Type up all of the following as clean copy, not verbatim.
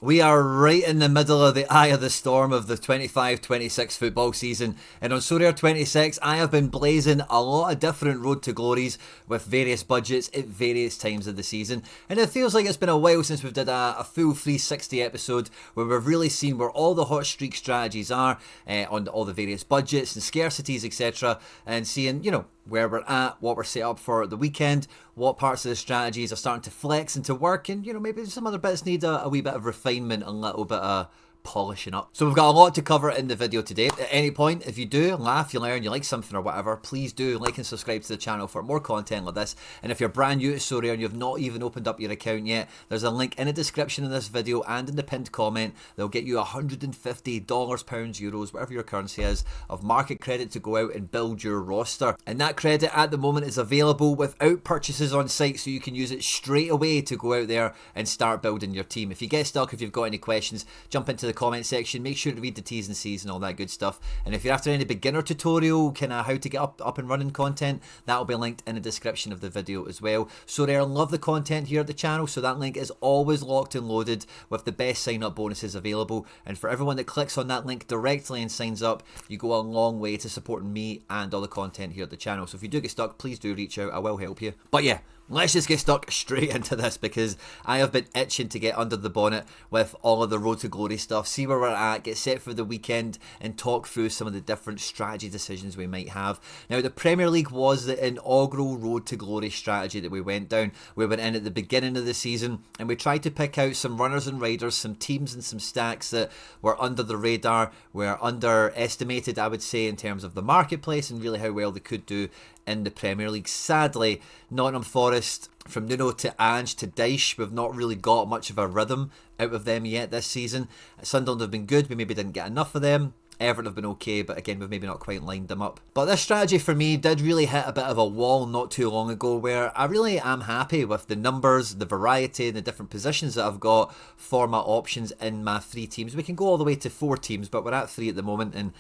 We are right in the middle of the eye of the storm of the 25-26 football season, and on Sorare 26 I have been blazing a lot of different road to glories with various budgets at various times of the season, and it feels like it's been a while since we've did a full 360 episode where we've really seen where all the hot streak strategies are on all the various budgets and scarcities, etc., and seeing, where we're at, what we're set up for the weekend, what parts of the strategies are starting to flex and to work, and maybe some other bits need a wee bit of refinement, a little bit of polishing up. So we've got a lot to cover in the video today. At any point, if you do laugh, you learn, you like something or whatever, please do like and subscribe to the channel for more content like this. And if you're brand new to Sorare and you've not even opened up your account yet, there's a link in the description of this video and in the pinned comment that'll get you $150, pounds, euros, whatever your currency is, of market credit to go out and build your roster. And that credit at the moment is available without purchases on site, so you can use it straight away to go out there and start building your team. If you get stuck, if you've got any questions, jump into the comment section, make sure to read the T's and C's and all that good stuff. And if you're after any beginner tutorial, kind of how to get up and running content, that'll be linked in the description of the video as well. Sorare love the content here at the channel, so that link is always locked and loaded with the best sign up bonuses available. And for everyone that clicks on that link directly and signs up, you go a long way to supporting me and all the content here at the channel. So if you do get stuck, please do reach out, I will help you. But yeah, let's just get stuck straight into this, because I have been itching to get under the bonnet with all of the Road to Glory stuff, see where we're at, get set for the weekend, and talk through some of the different strategy decisions we might have. Now, the Premier League was the inaugural Road to Glory strategy that we went down. We went in at the beginning of the season, and we tried to pick out some runners and riders, some teams and some stacks that were under the radar, were underestimated, I would say, in terms of the marketplace and really how well they could do in the Premier League. Sadly, Nottingham Forest, from Nuno to Ange to Dyche, we've not really got much of a rhythm out of them yet this season. Sunderland have been good, we maybe didn't get enough of them. Everton have been okay, but again, we've maybe not quite lined them up. But this strategy for me did really hit a bit of a wall not too long ago, where I really am happy with the numbers, the variety, and the different positions that I've got for my options in my 3 teams. We can go all the way to 4 teams, but we're at 3 at the moment, and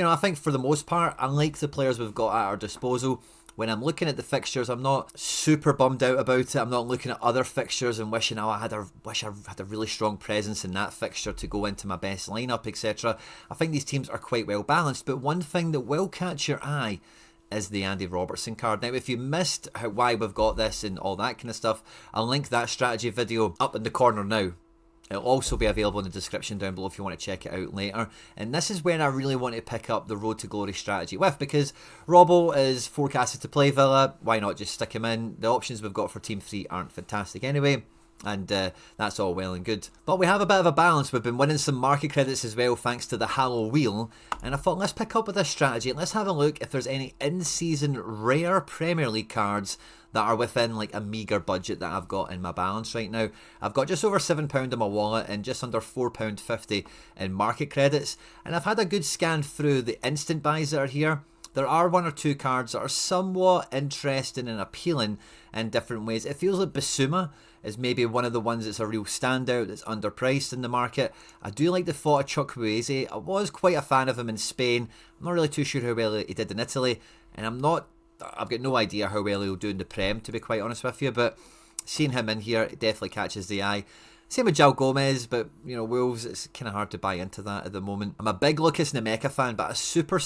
I think for the most part, I like the players we've got at our disposal. When I'm looking at the fixtures, I'm not super bummed out about it. I'm not looking at other fixtures and wishing, I wish I had a really strong presence in that fixture to go into my best lineup, etc. I think these teams are quite well balanced, but one thing that will catch your eye is the Andy Robertson card. Now, if you missed why we've got this and all that kind of stuff, I'll link that strategy video up in the corner now. It'll also be available in the description down below if you want to check it out later. And this is when I really want to pick up the Road to Glory strategy with, because Robbo is forecasted to play Villa. Why not just stick him in? The options we've got for Team 3 aren't fantastic anyway, and that's all well and good. But we have a bit of a balance. We've been winning some market credits as well thanks to the Hallow Wheel, and I thought, let's pick up with this strategy and let's have a look if there's any in-season rare Premier League cards that are within like a meagre budget that I've got in my balance right now. I've got just over £7 in my wallet and just under £4.50 in market credits, and I've had a good scan through the instant buys that are here. There are 1 or 2 cards that are somewhat interesting and appealing in different ways. It feels like Basuma is maybe one of the ones that's a real standout, that's underpriced in the market. I do like the thought of Chukwueze. I was quite a fan of him in Spain. I'm not really too sure how well he did in Italy, and I've got no idea how well he'll do in the Prem, to be quite honest with you, but seeing him in here, it definitely catches the eye. Same with João Gomez, but Wolves, it's kind of hard to buy into that at the moment. I'm a big Lucas Nemeka fan, but a super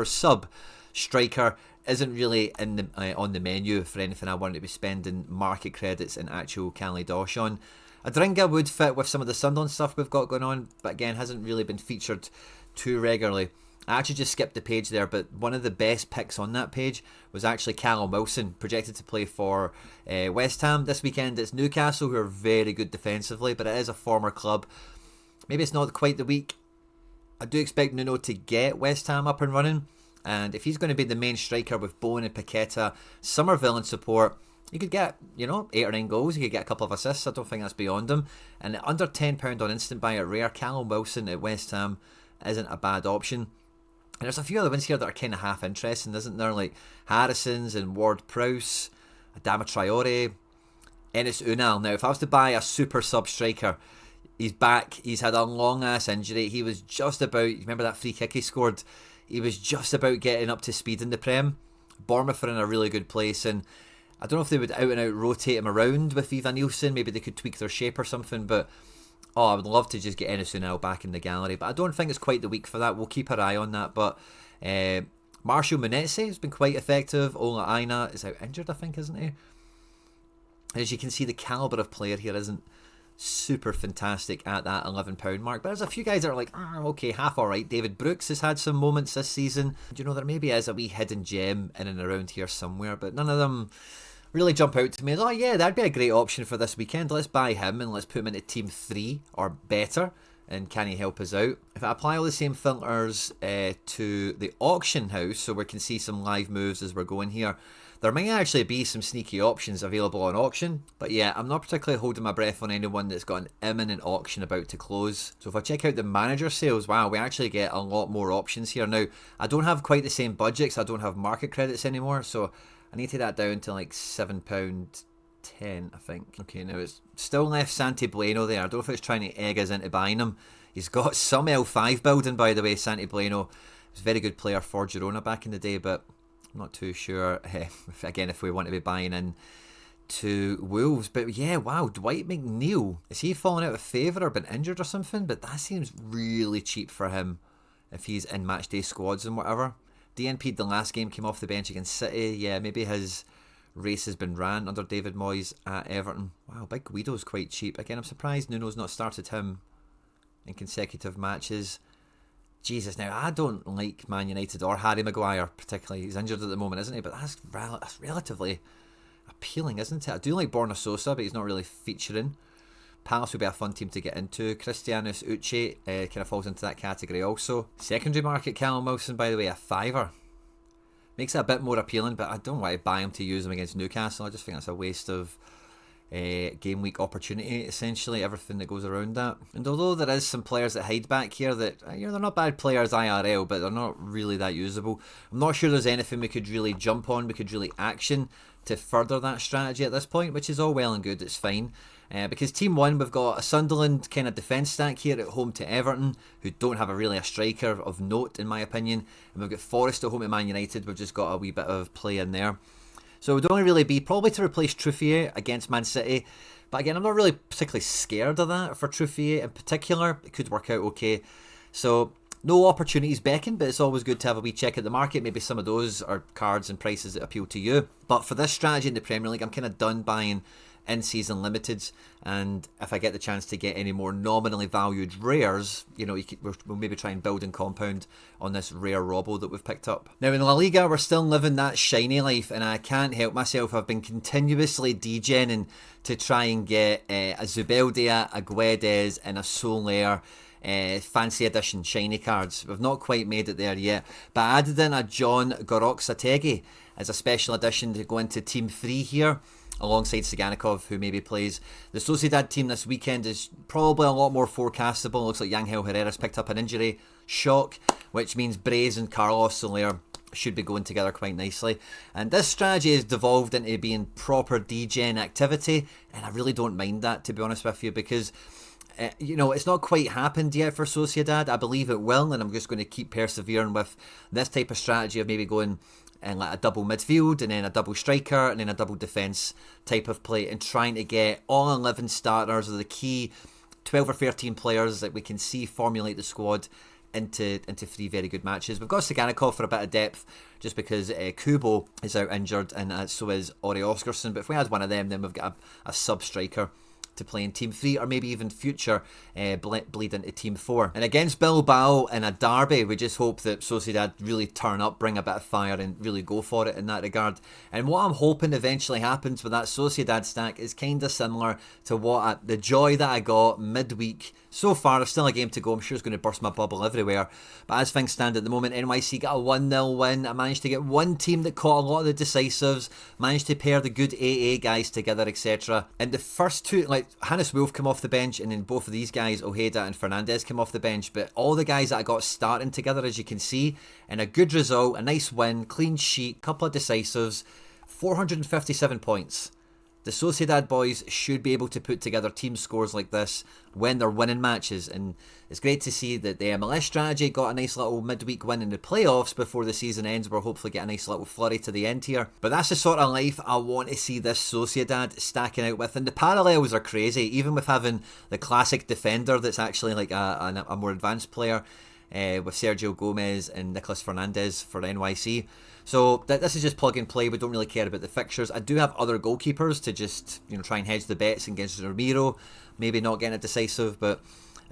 sub striker isn't really on the menu for anything I want to be spending market credits and actual Canley Dosh on. Adringa would fit with some of the Sunderland stuff we've got going on, but again, hasn't really been featured too regularly. I actually just skipped the page there, but one of the best picks on that page was actually Callum Wilson, projected to play for West Ham this weekend. It's Newcastle, who are very good defensively, but it is a former club. Maybe it's not quite the week. I do expect Nuno to get West Ham up and running, and if he's going to be the main striker with Bowen and Paqueta, Somerville in support, you could get, 8 or 9 goals, you could get a couple of assists. I don't think that's beyond him. And at under £10 on instant buy at rare, Callum Wilson at West Ham isn't a bad option. And there's a few other ones here that are kind of half interesting, isn't there? Like Harrison's and Ward-Prowse, Adama Traore, Enes Unal. Now, if I was to buy a super sub striker, he's back. He's had a long ass injury. He was just about, remember that free kick he scored? He was just about getting up to speed in the Prem. Bournemouth are in a really good place, and I don't know if they would out and out rotate him around with Ivan Nielsen. Maybe they could tweak their shape or something, but Oh, I would love to just get Enesunel back in the gallery, but I don't think it's quite the week for that. We'll keep our eye on that. But Marshall Munetsi has been quite effective. Ola Aina is out injured, I think, isn't he? As you can see, the calibre of player here isn't super fantastic at that £11 mark. But there's a few guys that are like, okay, half alright. David Brooks has had some moments this season. You know, there maybe is a wee hidden gem in and around here somewhere, but none of them really jump out to me as, oh yeah, that'd be a great option for this weekend. Let's buy him and let's put him into team 3 or better. And can he help us out? If I apply all the same filters to the auction house, so we can see some live moves as we're going here, there might actually be some sneaky options available on auction. But yeah, I'm not particularly holding my breath on anyone that's got an imminent auction about to close. So if I check out the manager sales, wow, we actually get a lot more options here. Now, I don't have quite the same budgets. I don't have market credits anymore. So I need to take that down to like £7.10, I think. Okay, now it's still left Santi Bueno there. I don't know if it's trying to egg us into buying him. He's got some L5 building, by the way, Santi Bueno. He was a very good player for Girona back in the day, but I'm not too sure, if we want to be buying in to Wolves. But yeah, wow, Dwight McNeil. Is he falling out of favour or been injured or something? But that seems really cheap for him if he's in matchday squads and whatever. DNP'd the last game, came off the bench against City. Yeah, maybe his race has been ran under David Moyes at Everton. Wow, Big Guido's quite cheap. Again, I'm surprised Nuno's not started him in consecutive matches. Jesus, now I don't like Man United or Harry Maguire particularly. He's injured at the moment, isn't he? But that's relatively appealing, isn't it? I do like Borna Sosa, but he's not really featuring. Palace would be a fun team to get into. Cristianos Uche kind of falls into that category also. Secondary market Callum Wilson, by the way, a £5. Makes it a bit more appealing, but I don't want to buy him to use him against Newcastle. I just think that's a waste of game week opportunity, essentially, everything that goes around that. And although there is some players that hide back here that, they're not bad players IRL, but they're not really that usable. I'm not sure there's anything we could really jump on, we could really action to further that strategy at this point, which is all well and good, it's fine. Because Team 1, we've got a Sunderland kind of defence stack here at home to Everton, who don't have a striker of note, in my opinion. And we've got Forest at home to Man United, we've just got a wee bit of play in there. So it would only really be probably to replace Truffier against Man City. But again, I'm not really particularly scared of that for Truffier in particular. It could work out okay. So no opportunities beckon, but it's always good to have a wee check at the market. Maybe some of those are cards and prices that appeal to you. But for this strategy in the Premier League, I'm kind of done buying in-season limiteds, and if I get the chance to get any more nominally valued rares, we'll maybe try and build and compound on this rare Robbo that we've picked up. Now in La Liga, we're still living that shiny life, and I can't help myself. I've been continuously degenning to try and get a Zubeldia, a Guedes, and a Soler fancy edition shiny cards. We've not quite made it there yet, but I added in a John Goroksategui as a special edition to go into Team 3 here, alongside Saganikov, who maybe plays. The Sociedad team this weekend is probably a lot more forecastable. Looks like Yangel Herrera's picked up an injury shock, which means Braze and Carlos Soler should be going together quite nicely. And this strategy has devolved into being proper degen activity, and I really don't mind that, to be honest with you, because it's not quite happened yet for Sociedad. I believe it will, and I'm just going to keep persevering with this type of strategy of maybe going and like a double midfield and then a double striker and then a double defence type of play, and trying to get all 11 starters of the key 12 or 13 players that we can see formulate the squad into 3 very good matches. We've got Saganikov for a bit of depth just because Kubo is out injured, and so is Ori Oscarsson, but if we had one of them, then we've got a sub-striker to play in Team 3, or maybe even future bleed into Team 4. And against Bilbao in a derby, we just hope that Sociedad really turn up, bring a bit of fire, and really go for it in that regard. And what I'm hoping eventually happens with that Sociedad stack is kind of similar to the joy that I got midweek. So far, there's still a game to go. I'm sure it's going to burst my bubble everywhere. But as things stand at the moment, NYC got a 1-0 win. I managed to get one team that caught a lot of the decisives, managed to pair the good AA guys together, etc. And the first two, like Hannes Wolf came off the bench, and then both of these guys, Ojeda and Fernandez, came off the bench. But all the guys that I got starting together, as you can see, and a good result, a nice win, clean sheet, couple of decisives, 457 points. The Sociedad boys should be able to put together team scores like this when they're winning matches, and it's great to see that the MLS strategy got a nice little midweek win in the playoffs before the season ends. We'll hopefully get a nice little flurry to the end here. But that's the sort of life I want to see this Sociedad stacking out with, and the parallels are crazy, even with having the classic defender that's actually like a more advanced player. With Sergio Gomez and Nicolas Fernandez for NYC. So this is just plug and play. We don't really care about the fixtures. I do have other goalkeepers to just try and hedge the bets against Ramiro. Maybe not getting it decisive, but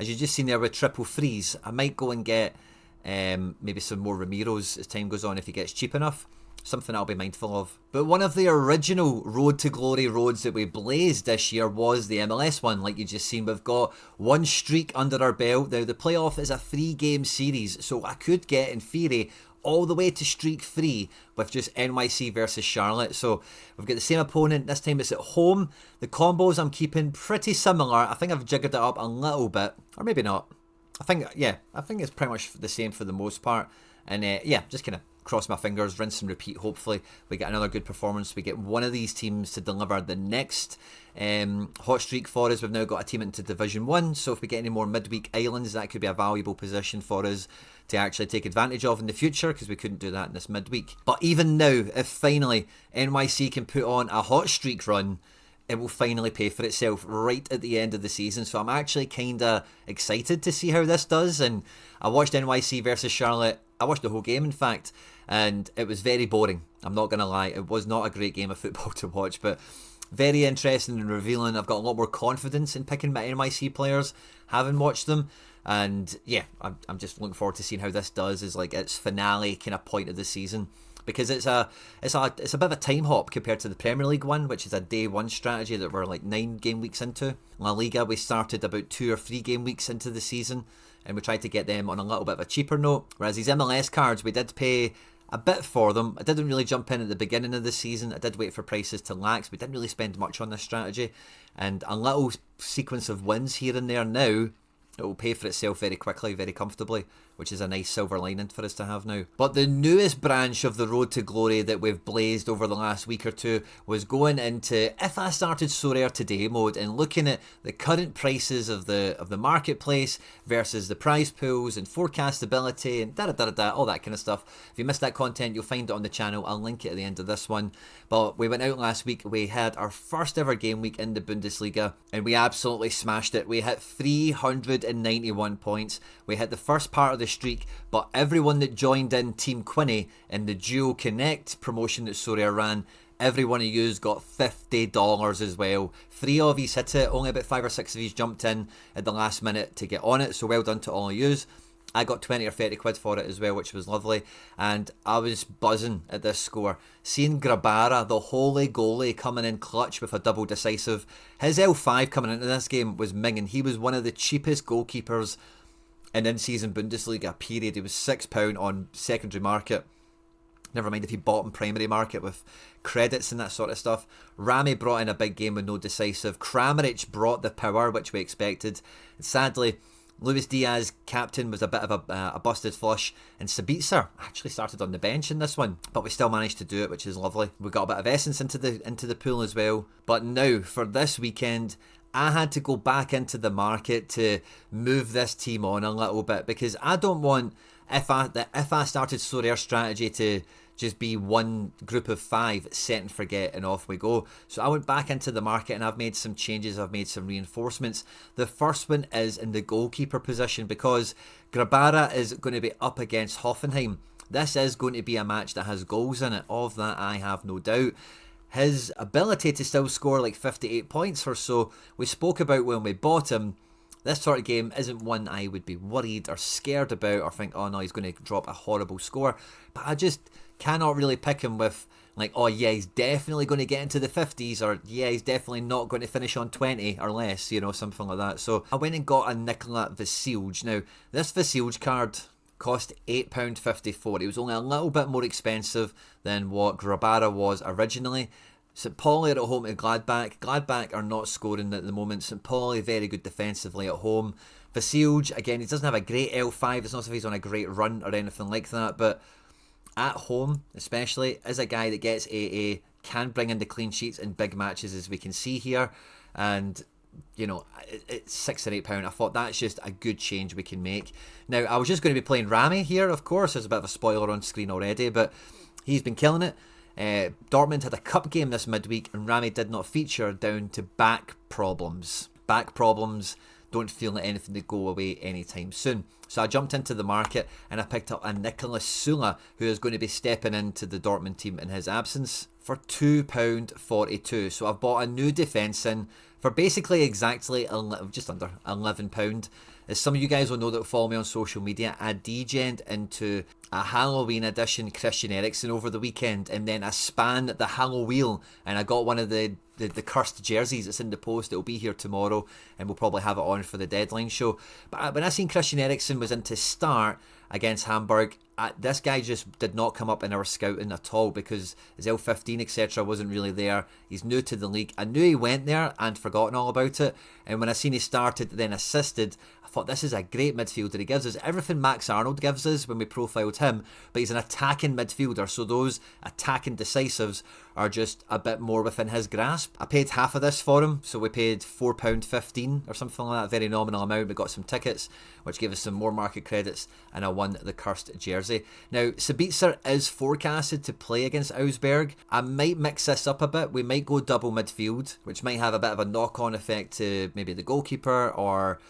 as you just seen there with triple freeze, I might go and get maybe some more Ramiros as time goes on if he gets cheap enough. Something I'll be mindful of. But one of the original Road to Glory roads that we blazed this year was the MLS one. Like you just seen, we've got one streak under our belt. Now the playoff is a 3-game series, so I could get, in theory, all the way to streak 3 with just NYC versus Charlotte. So we've got the same opponent. This time it's at home. The combos I'm keeping pretty similar. I think I've jiggered it up a little bit, or maybe not. I think it's pretty much the same for the most part. And just kind of cross my fingers, rinse and repeat. Hopefully we get another good performance. We get one of these teams to deliver the next hot streak for us. We've now got a team into Division 1, so if we get any more midweek islands, that could be a valuable position for us to actually take advantage of in the future, because we couldn't do that in this midweek. But even now, if finally NYC can put on a hot streak run, it will finally pay for itself right at the end of the season. So I'm actually kind of excited to see how this does. And I watched NYC versus Charlotte. I watched the whole game, in fact, and it was very boring. I'm not going to lie. It was not a great game of football to watch, but very interesting and revealing. I've got a lot more confidence in picking my NYC players, having watched them. And yeah, I'm just looking forward to seeing how this does as like its finale kind of point of the season. Because it's a bit of a time hop compared to the Premier League one, which is a day one strategy that we're like 9 game weeks into. La Liga, we started about 2 or 3 game weeks into the season, and we tried to get them on a little bit of a cheaper note. Whereas these MLS cards, we did pay a bit for them. I didn't really jump in at the beginning of the season. I did wait for prices to lax. We didn't really spend much on this strategy, and a little sequence of wins here and there now, it will pay for itself very quickly, very comfortably, which is a nice silver lining for us to have now. But the newest branch of the Road to Glory that we've blazed over the last week or two was going into if I started Sorare today mode and looking at the current prices of the marketplace versus the prize pools and forecastability and all that kind of stuff. If you missed that content, you'll find it on the channel. I'll link it at the end of this one. But we went out last week. We had our first ever game week in the Bundesliga, and we absolutely smashed it. We hit 391 points. We hit the first part of the streak, but everyone that joined in Team Quinny in the Duo Connect promotion that Sorare ran, every one of yous got $50 as well. 3 of yous hit it, only about 5 or 6 of yous jumped in at the last minute to get on it, so well done to all of yous. I got 20 or 30 quid for it as well, which was lovely, and I was buzzing at this score. Seeing Grabara, the holy goalie, coming in clutch with a double decisive. His L5 coming into this game was minging. He was one of the cheapest goalkeepers in in-season Bundesliga, period. He was £6 on secondary market. Never mind if you bought in primary market with credits and that sort of stuff. Rami brought in a big game with no decisive. Kramaric brought the power, which we expected. And sadly, Luis Diaz, captain, was a bit of a busted flush, and Sabitzer actually started on the bench in this one, but we still managed to do it, which is lovely. We got a bit of essence into the pool as well. But now for this weekend, I had to go back into the market to move this team on a little bit, because I don't want if I started Sorare strategy to just be one group of 5, set and forget, and off we go. So I went back into the market and I've made some changes, I've made some reinforcements. The first one is in the goalkeeper position, because Grabara is going to be up against Hoffenheim. This is going to be a match that has goals in it, of that I have no doubt. His ability to still score like 58 points or so, we spoke about when we bought him. This sort of game isn't one I would be worried or scared about or think, oh no, he's going to drop a horrible score. But I just cannot really pick him with like, oh yeah, he's definitely going to get into the 50s, or yeah, he's definitely not going to finish on 20 or less, you know, something like that. So I went and got a Nikola Vasilj. Now, this Vasilj card cost £8.54. It was only a little bit more expensive than what Grabara was originally. St. Pauli are at home to Gladbach. Gladbach are not scoring at the moment. St. Pauli very good defensively at home. Vasilj, again, he doesn't have a great L5. It's not as if he's on a great run or anything like that, but at home, especially, as a guy that gets AA, can bring in the clean sheets in big matches, as we can see here. And you know, it's £6 or £8. I thought that's just a good change we can make. Now, I was just going to be playing Rami here, of course. There's a bit of a spoiler on screen already, but he's been killing it. Dortmund had a cup game this midweek, and Rami did not feature down to back problems. Back problems don't feel like anything to go away anytime soon. So I jumped into the market and I picked up a Nicolas Sula, who is going to be stepping into the Dortmund team in his absence, for £2.42. So I've bought a new defence in for basically exactly just under £11. As some of you guys will know that follow me on social media, I degened into a Halloween edition Christian Eriksen over the weekend, and then I span the Halloween and I got one of the cursed jerseys. It's in the post. It'll be here tomorrow, and we'll probably have it on for the deadline show. But when I seen Christian Eriksen was in to start against Hamburg, this guy just did not come up in our scouting at all, because his L15 etc wasn't really there. He's new to the league. I knew he went there and forgotten all about it, and when I seen he started then assisted, I thought this is a great midfielder. He gives us everything Max Arnold gives us when we profiled him, but he's an attacking midfielder, so those attacking decisives are just a bit more within his grasp. I paid half of this for him, so we paid £4.15 or something like that, a very nominal amount. We got some tickets, which gave us some more market credits, and I won the cursed jersey. Now, Sabitzer is forecasted to play against Augsburg. I might mix this up a bit. We might go double midfield, which might have a bit of a knock-on effect to maybe the goalkeeper or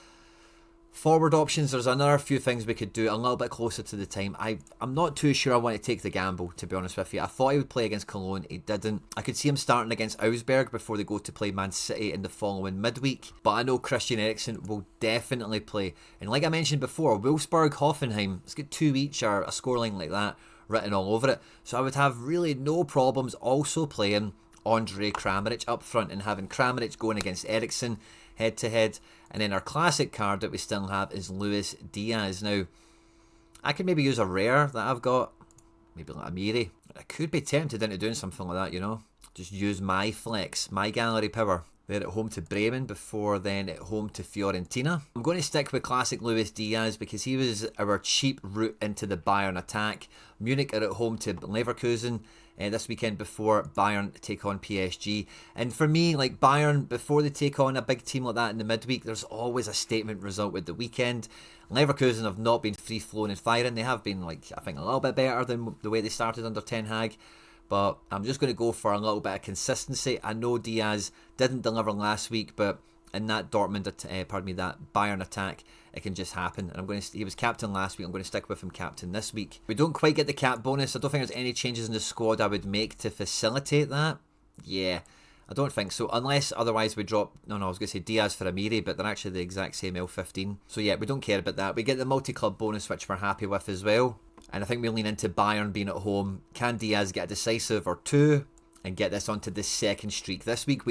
forward options. There's another few things we could do a little bit closer to the time. I'm not too sure I want to take the gamble, to be honest with you. I thought he would play against Cologne. He didn't. I could see him starting against Augsburg before they go to play Man City in the following midweek. But I know Christian Eriksen will definitely play. And like I mentioned before, Wolfsburg, Hoffenheim, let's get 2 each or a scoreline like that written all over it. So I would have really no problems also playing Andre Kramaric up front and having Kramaric going against Eriksen head to head. And then our classic card that we still have is Luis Diaz. Now, I could maybe use a rare that I've got, maybe like a Miri. I could be tempted into doing something like that, you know. Just use my flex, my gallery power. They're at home to Bremen before then at home to Fiorentina. I'm going to stick with classic Luis Diaz because he was our cheap route into the Bayern attack. Munich are at home to Leverkusen this weekend before Bayern take on PSG. And for me, like Bayern, before they take on a big team like that in the midweek, there's always a statement result with the weekend. Leverkusen have not been free-flowing and firing. They have been, like, I think, a little bit better than the way they started under Ten Hag. But I'm just going to go for a little bit of consistency. I know Diaz didn't deliver last week, but in that that Bayern attack, it can just happen. And he was captain last week. I'm going to stick with him captain this week. We don't quite get the cap bonus. I don't think there's any changes in the squad I would make to facilitate that. Yeah, I don't think so. Unless otherwise we drop... No, I was going to say Diaz for Amiri, but they're actually the exact same L15. So yeah, we don't care about that. We get the multi-club bonus, which we're happy with as well. And I think we lean into Bayern being at home. Can Diaz get a decisive or two and get this onto the second streak? This week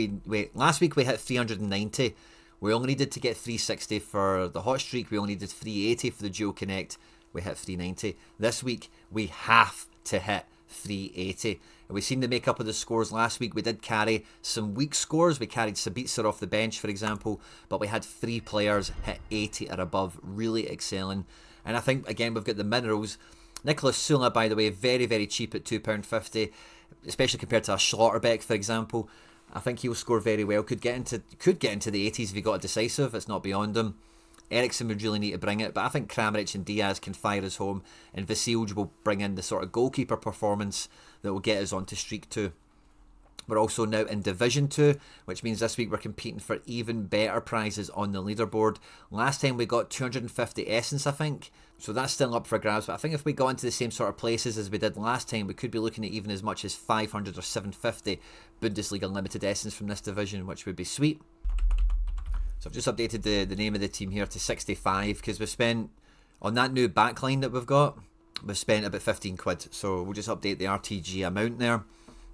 last week we hit 390. We only needed to get 360 for the hot streak. We only needed 380 for the dual connect. We hit 390. This week we have to hit 380. And we've seen the makeup of the scores last week. We did carry some weak scores. We carried Sabitzer off the bench, for example, but we had 3 players hit 80 or above, really excelling. And I think, again, we've got the minerals. Nicolas Sula, by the way, very, very cheap at £2.50, especially compared to a Schlotterbeck, for example. I think he'll score very well. Could get into the 80s if he got a decisive. It's not beyond him. Eriksen would really need to bring it, but I think Kramaric and Diaz can fire us home, and Vasilj will bring in the sort of goalkeeper performance that will get us onto streak 2. We're also now in Division 2, which means this week we're competing for even better prizes on the leaderboard. Last time we got 250 essence, I think, so that's still up for grabs. But I think if we got into the same sort of places as we did last time, we could be looking at even as much as 500 or 750 Bundesliga limited essence from this division, which would be sweet. So I've just updated the name of the team here to 65 because we've spent, on that new backline that we've spent about 15 quid. So we'll just update the RTG amount there,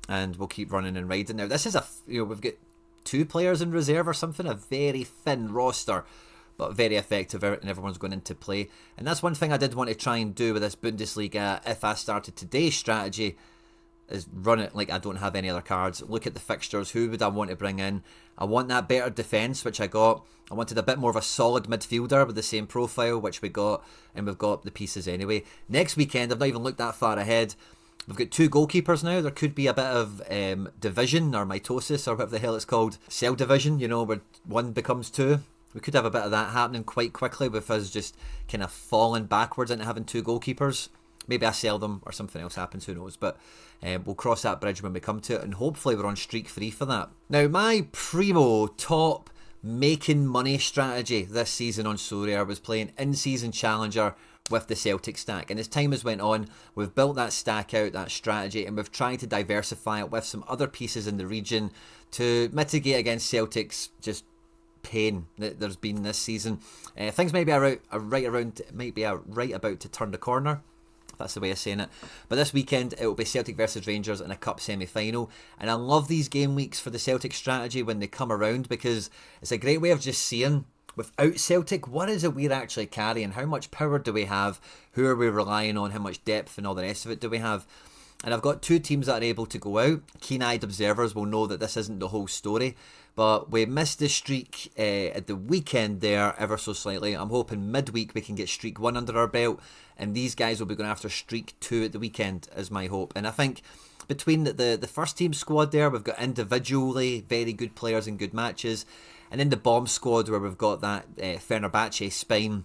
and we'll keep running and riding. Now this is we've got 2 players in reserve or something, a very thin roster, but very effective, and everyone's going into play. And that's one thing I did want to try and do with this Bundesliga if I started today's strategy, is run it like I don't have any other cards. Look at the fixtures. Who would I want to bring in? I want that better defence, which I got. I wanted a bit more of a solid midfielder with the same profile, which we got, and we've got the pieces anyway. Next weekend, I've not even looked that far ahead. We've got 2 goalkeepers now. There could be a bit of division or mitosis or whatever the hell it's called. Cell division, where 1 becomes 2. We could have a bit of that happening quite quickly with us just kind of falling backwards into having 2 goalkeepers. Maybe I sell them or something else happens, who knows. But we'll cross that bridge when we come to it, and hopefully we're on streak 3 for that. Now, my primo top making money strategy this season on Sorare was playing in-season challenger with the Celtic stack, and as time has went on, we've built that stack out, that strategy, and we've tried to diversify it with some other pieces in the region to mitigate against Celtic's just pain that there's been this season. Things might be right about to turn the corner, if that's the way of saying it. But this weekend it will be Celtic versus Rangers in a cup semi-final, and I love these game weeks for the Celtic strategy when they come around, because it's a great way of just seeing, without Celtic, what is it we're actually carrying? How much power do we have? Who are we relying on? How much depth and all the rest of it do we have? And I've got 2 teams that are able to go out. Keen-eyed observers will know that this isn't the whole story, but we missed the streak at the weekend there ever so slightly. I'm hoping midweek we can get streak 1 under our belt, and these guys will be going after streak 2 at the weekend, is my hope. And I think between the first team squad there, we've got individually very good players and good matches, and in the bomb squad where we've got that Fenerbahce spine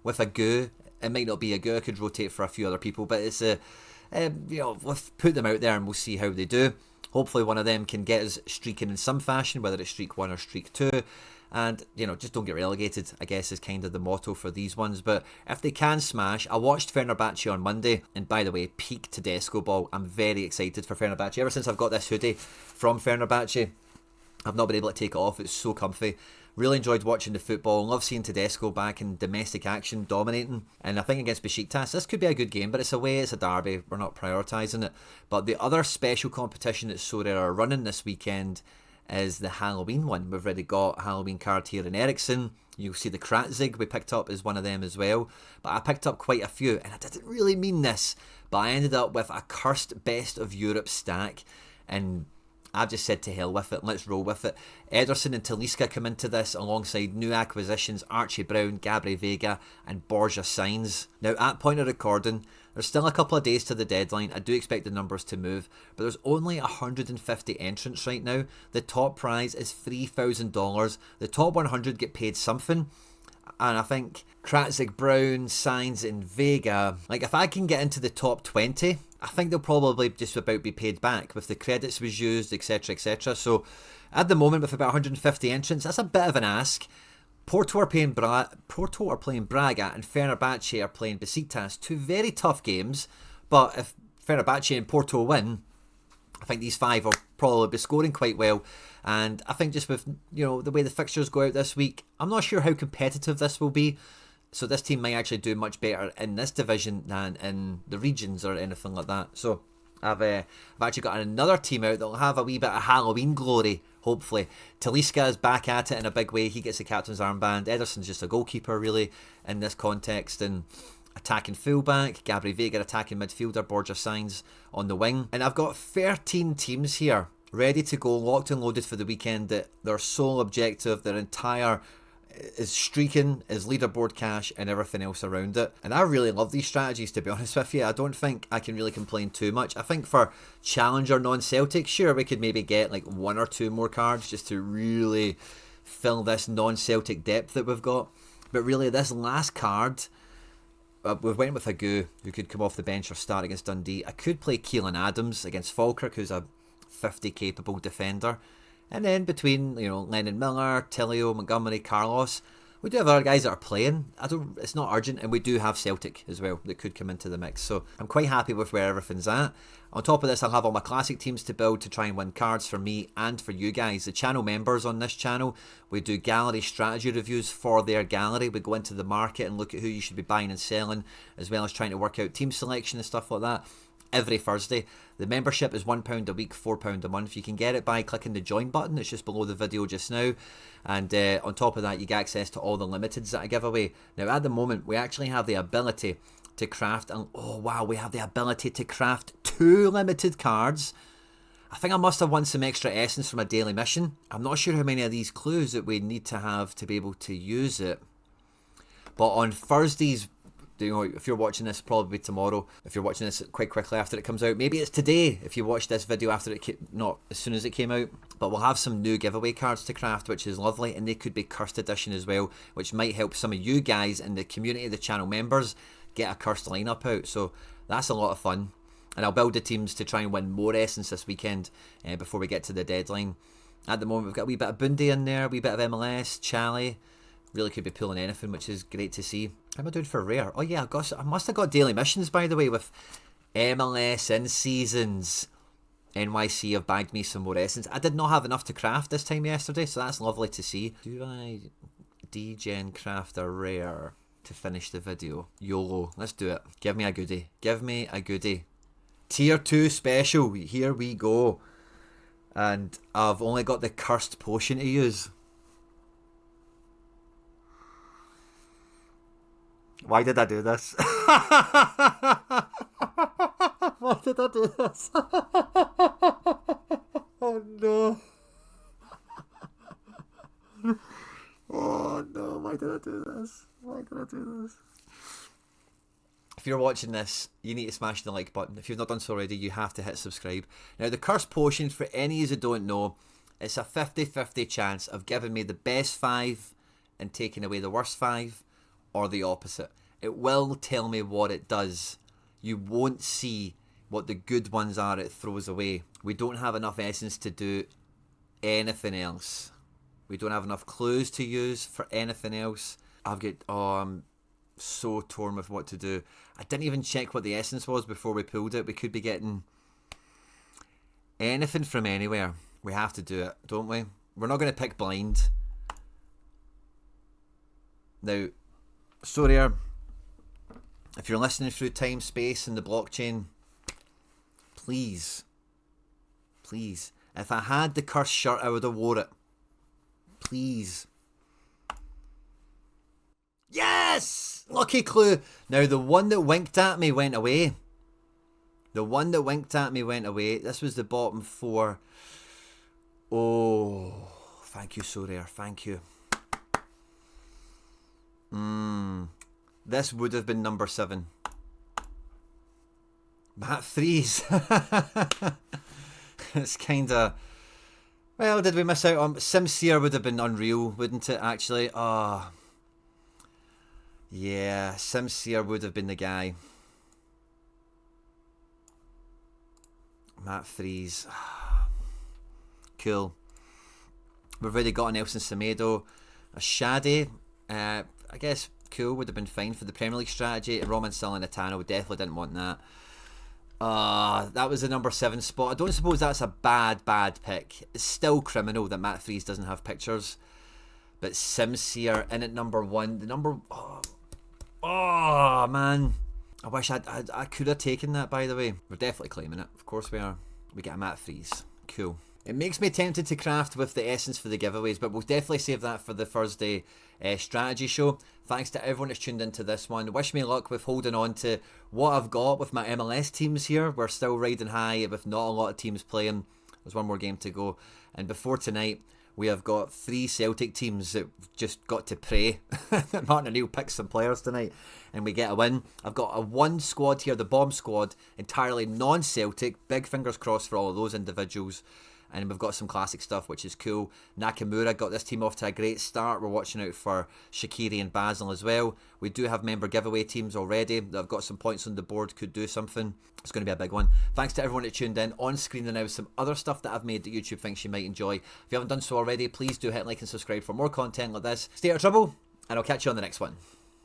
with a Gu. It might not be a Gu, it could rotate for a few other people, but it's we'll put them out there and we'll see how they do. Hopefully one of them can get us streaking in some fashion, whether it's streak 1 or streak 2. And, just don't get relegated, I guess, is kind of the motto for these ones. But if they can smash, I watched Fenerbahce on Monday, and by the way, peak Tedesco ball. I'm very excited for Fenerbahce. Ever since I've got this hoodie from Fenerbahce, I've not been able to take it off. It's so comfy. Really enjoyed watching the football. Love seeing Tedesco back in domestic action, dominating. And I think against Besiktas, this could be a good game, but it's away, it's a derby. We're not prioritising it. But the other special competition that Sorare are running this weekend is the Halloween one. We've already got a Halloween card here in Ericsson. You'll see the Kratzig we picked up as one of them as well. But I picked up quite a few, and I didn't really mean this, but I ended up with a cursed best of Europe stack, and I've just said to hell with it, let's roll with it. Ederson and Talisca come into this alongside new acquisitions Archie Brown, Gabri Vega and Borja Sainz. Now at point of recording, there's still a couple of days to the deadline. I do expect the numbers to move, but there's only 150 entrants right now. The top prize is $3,000. The top 100 get paid something. And I think Kratzig, Brown, Sainz and Vega, like if I can get into the top 20, I think they'll probably just about be paid back with the credits was used, etc, etc. So at the moment with about 150 entrants, that's a bit of an ask. Porto are playing Braga and Fenerbahce are playing Besiktas. 2 very tough games, but if Fenerbahce and Porto win, I think these 5 will probably be scoring quite well. And I think just with the way the fixtures go out this week, I'm not sure how competitive this will be. So this team might actually do much better in this division than in the regions or anything like that. So I've actually got another team out that will have a wee bit of Halloween glory, hopefully. Talisca is back at it in a big way. He gets the captain's armband. Ederson's just a goalkeeper, really, in this context. And attacking fullback, Gabri Vega attacking midfielder, Borja Sainz on the wing. And I've got 13 teams here ready to go, locked and loaded for the weekend, that their sole objective, their entire is streaking, is leaderboard cash and everything else around it. And I really love these strategies, to be honest with you. I don't think I can really complain too much. I think for Challenger non-Celtic, sure, we could maybe get like 1 or 2 more cards just to really fill this non-Celtic depth that we've got. But really, this last card, we went with a Gu who could come off the bench or start against Dundee. I could play Keelan Adams against Falkirk, who's a 50 capable defender. And then between, Lennon Miller, Tillio, Montgomery, Carlos, we do have other guys that are playing. It's not urgent, and we do have Celtic as well that could come into the mix. So I'm quite happy with where everything's at. On top of this, I'll have all my classic teams to build to try and win cards for me and for you guys. The channel members on this channel, we do gallery strategy reviews for their gallery. We go into the market and look at who you should be buying and selling, as well as trying to work out team selection and stuff like that. Every Thursday. The membership is £1 a week, £4 a month. You can get it by clicking the join button. It's just below the video just now. And on top of that, you get access to all the limiteds that I give away. Now, at the moment, we actually have the ability to craft, and oh wow, we have the ability to craft 2 limited cards. I think I must have won some extra essence from a daily mission. I'm not sure how many of these clues that we need to have to be able to use it. But on Thursdays, if you're watching this, probably tomorrow. If you're watching this quite quickly after it comes out, maybe it's today if you watch this video after it not as soon as it came out. But we'll have some new giveaway cards to craft, which is lovely, and they could be cursed edition as well, which might help some of you guys in the community, the channel members, get a cursed lineup out. So that's a lot of fun. And I'll build the teams to try and win more essence this weekend before we get to the deadline. At the moment, we've got a wee bit of Bundy in there, a wee bit of MLS, Charlie. Really could be pulling anything, which is great to see. How am I doing for rare? Oh yeah, I must have got daily missions, by the way, with MLS in seasons. NYC have bagged me some more essence. I did not have enough to craft this time yesterday, so that's lovely to see. Do I degen craft a rare to finish the video? YOLO, let's do it. Give me a goodie. Give me a goodie. Tier 2 special, here we go. And I've only got the cursed potion to use. Why did I do this? Why did I do this? Oh no. Oh no, why did I do this? Why did I do this? If you're watching this, you need to smash the like button. If you've not done so already, you have to hit subscribe. Now, the cursed potion, for any of you who don't know, it's a 50-50 chance of giving me the best 5 and taking away the worst 5, or the opposite. It will tell me what it does. You won't see what the good ones are it throws away. We don't have enough essence to do anything else. We don't have enough clues to use for anything else. I'm so torn with what to do. I didn't even check what the essence was before we pulled it. We could be getting anything from anywhere. We have to do it, don't we? We're not going to pick blind. Now, Sorare, if you're listening through time, space and the blockchain, please, if I had the cursed shirt, I would have wore it. Please. Yes! Lucky clue. Now, the one that winked at me went away. The one that winked at me went away. This was the bottom 4. Oh, thank you, Sorare. Thank you. This would have been number 7. Matt Freeze. It's kind of... Well, did we miss out on... Sincere would have been unreal, wouldn't it, actually? Oh... Yeah, Sincere would have been the guy. Matt Freeze. Cool. We've already got an Nelson Semedo. A Shadi. I guess cool, would have been fine for the Premier League strategy. Roman Salernitano, we definitely didn't want that. That was the number 7 spot. I don't suppose that's a bad pick. It's still criminal that Matt Freeze doesn't have pictures. But Sincere in at number 1. The number... Oh, man. I wish I could have taken that, by the way. We're definitely claiming it. Of course we are. We get a Matt Freeze. Cool. It makes me tempted to craft with the essence for the giveaways, but we'll definitely save that for the Thursday strategy show. Thanks to everyone that's tuned into this one. Wish me luck with holding on to what I've got with my MLS teams here. We're still riding high with not a lot of teams playing. There's one more game to go. And before tonight, we have got 3 Celtic teams that just got to pray that Martin O'Neill picks some players tonight and we get a win. I've got a 1 squad here, the Bomb Squad, entirely non-Celtic. Big fingers crossed for all of those individuals. And we've got some classic stuff, which is cool. Nakamura got this team off to a great start. We're watching out for Shaqiri and Basel as well. We do have member giveaway teams already that have got some points on the board, could do something. It's going to be a big one. Thanks to everyone that tuned in. On screen there now is some other stuff that I've made that YouTube thinks you might enjoy. If you haven't done so already, please do hit like and subscribe for more content like this. Stay out of trouble, and I'll catch you on the next one.